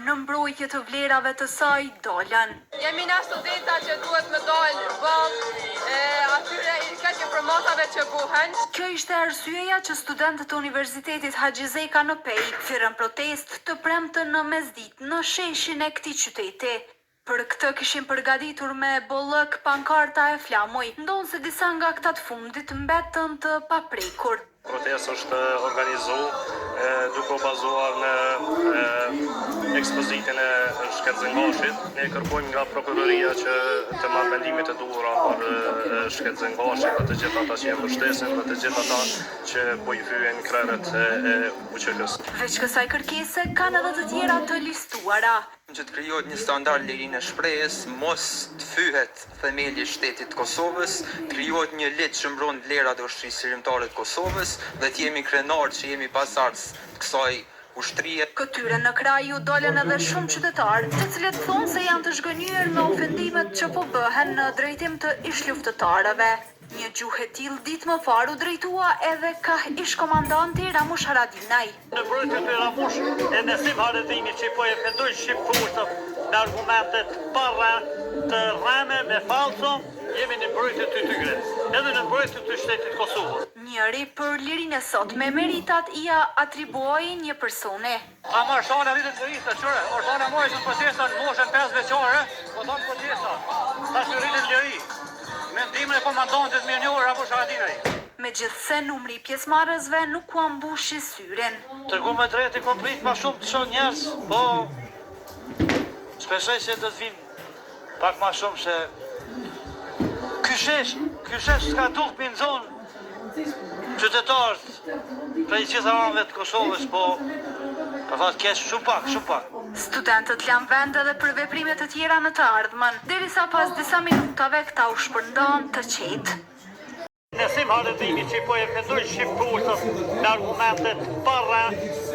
në mbrojtje të vlerave të saj dolën. Jemi na studenta që duhet me dalë ballë atyre këtyre promotave që buhen. Kjo ishte arsyeja që studentët e Universitetit Haxhi Zeka në Pej thirrën protestë të premten në mesditë në sheshin e këtij qyteti. Për këtë kishin përgatitur me bollëk, pankarta e flamuj, ndonse disa nga këta të fundit mbetën të paprekur. Protestë është organizuar duke u bazuar në ekspozitën e Shkëtëzëngashit. Ne kërkojmë nga prokuroria që të marrë vendimet e duhura për Shkëtëzëngashit dhe të gjithë ata që e mbështesin dhe të gjithë ata që po i fyen krerët e UÇK-s. Veç kësaj kërkese kanë edhe të tjera të listuara. Që të krijohet një standard lirinë e shprehjes, mos të fyhet themeli i shtetit të Kosovës, krijohet një ligj që mbron vlerat e ushtrisë shërimtare të Kosovës dhe të jemi krenar që jemi pasardhës të kësaj ushtrie. Këtyre në kraj u dolën edhe shumë qytetarë, të cilët thonë se janë të zhgënjur me ofendimet që po bëhen në drejtim të ish-luftëtarëve. Një gjuhë e tillë ditë më parë u drejtua edhe ka ish-komandanti Ramush Haradinaj. Në mbrojtje të Ramush e Nesim Haradinit që po e fendojnë shqiptarët me argumentet të rreme me falso, jemi në mbrojtje të tyre, edhe në mbrojtje të shtetit Kosovës. Njëri për lirinë e sot me meritat ia atribuoi një personi. A marshana rritën të rritë, qëre, marshana mojës në protesta në moshën 5 veçare, po thonë protesta, ta që rritën liri. Mendimin e komandantit më njohur Ramush Haradinaj. Megjithse numri i pjesëmarrësve nuk u ambushi syrin. Tërgu me drejt i komplit ma shumë të shonë njerëz, po shpesoj se do të vinë pak ma shumë se ky shesh s'ka duk për në zonë qytetarët prej gjitha anëve të Kosovës, po ka fatë kesh shumë pak. Studentët lanë vend edhe për veprime të tjera në të ardhmen, derisa pas disa minutave këta u shpërndan të qetë. Nesim Haradinit që po e fendojnë shqiptarët me argumentet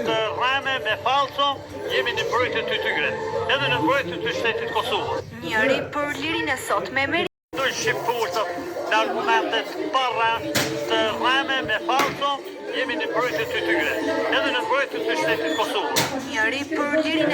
të rreme me falso, jemi në mbrojtje të tyre, edhe në mbrojtje të shtetit Kosovës. Njëri për lirinë e sot me Fendojnë shqiptarët me argumentet të rreme me falso, jemi në mbrojtje të tyre, edhe në mbrojtje të shtetit Kosovës. Njëri për lirinë e